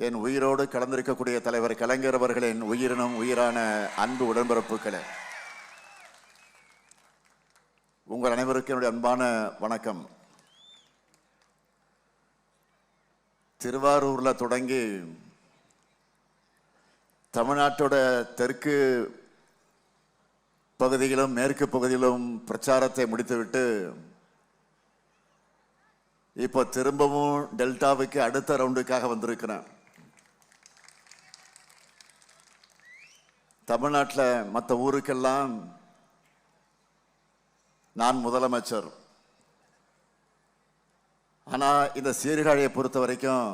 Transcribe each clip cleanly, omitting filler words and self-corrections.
என் உயிரோடு கலந்திருக்கக்கூடிய தலைவர் கலைஞர் அவர்களின் உயிரினும் உயிரான அன்பு உடன்பிறப்புகளே, உங்கள் அனைவருக்கும் என்னுடைய அன்பான வணக்கம். திருவாரூர்ல தொடங்கி தமிழ்நாட்டோட தெற்கு பகுதியிலும் மேற்கு பகுதியிலும் பிரச்சாரத்தை முடித்துவிட்டு இப்போ திரும்பவும் டெல்டாவுக்கு அடுத்த ரவுண்டுக்காக வந்திருக்கிறேன். தமிழ்நாட்டில் மற்ற ஊருக்கெல்லாம் நான் முதலமைச்சர். ஆனால் இந்த சீர்காழியை பொறுத்த வரைக்கும்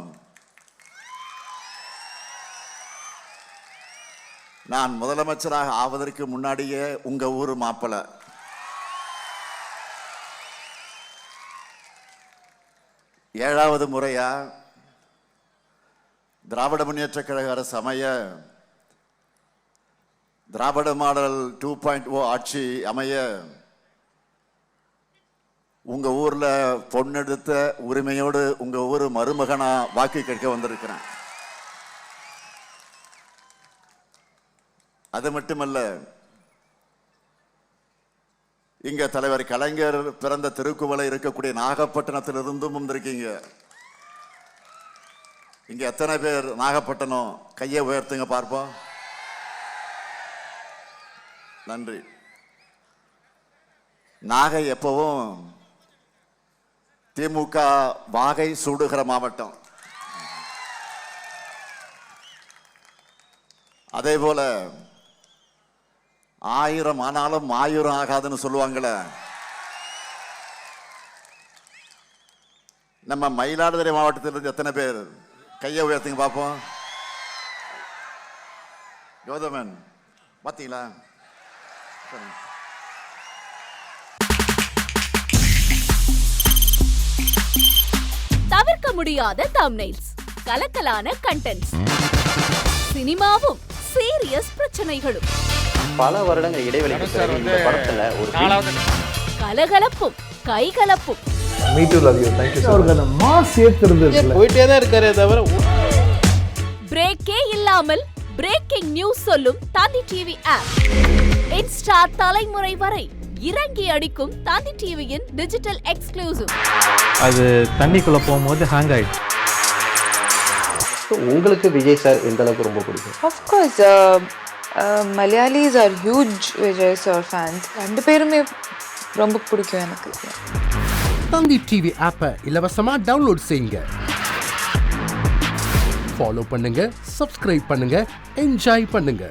நான் முதலமைச்சராக ஆவதற்கு முன்னாடியே உங்க ஊர் மாப்பிள்ளை. ஏழாவது முறையா திராவிட முன்னேற்ற கழக அரசு அமைய, திராவிட மாடல் 2.0 ஆட்சி அமைய உங்க ஊர்ல பொண்ணெடுத்த உரிமையோடு உங்க ஊர் மருமகனா வாக்கு கேட்க வந்திருக்கிறேன். அது மட்டுமல்ல, இங்க தலைவர் கலைஞர் பிறந்த திருக்குவளை இருக்கக்கூடிய நாகப்பட்டினத்திலிருந்தும் வந்திருக்கீங்க. இங்க எத்தனை பேர் நாகப்பட்டினம்? கையை உயர்த்துங்க பார்ப்போம். நன்றி. நாகை எப்பவும் திமுக வாகை சூடுகிற மாவட்டம். அதே போல 1000 ஆனாலும் 1000 ஆகாதுன்னு சொல்லுவாங்களே, நம்ம மயிலாடுதுறை மாவட்டத்திலிருந்து எத்தனை பேர்? கையை உயர்த்துங்க பார்ப்போம். கௌதமன் பார்த்தீங்களா? தவிர்க்க முடியாத தம்ப்நெயில்ஸ், கலக்கலான கண்டென்ட்ஸ், சினிமாவும் சீரியஸ் பிரச்சனைகளும், பல வருடங்கள் இடைவெளிக்கு பிறகு இந்த படத்துல ஒரு கலகலப்பும் கைகலப்பும், போயிட்டே தான் இருக்காரே தவிர பிரேக்கே இல்லாமல் பிரேக்கிங் நியூஸ் சொல்லும் தந்தி டிவி ஆப். இன்ஸ்டா தலைமுறை வரை இறங்கி அடிக்கும் தந்தி டிவியின் டிஜிட்டல் எக்ஸ்க்ளூசிவ். அது தண்ணிக்குள்ள போகும்போது ஹேங் ஆயிடுச்சு. உங்களுக்கு விஜய் சார் எந்த அளவுக்கு ரொம்ப பிடிக்கும்? Of course, Malayalis are huge Vijay sir fans. ரெண்டு பேருமே ரொம்ப பிடிக்கும் எனக்கு. தந்தி டிவி ஆப்பை இலவசமா டவுன்லோட் செய்யுங்க. ஃபாலோ பண்ணுங்க, சப்ஸ்கிரைப் பண்ணுங்க, என்ஜாய் பண்ணுங்க.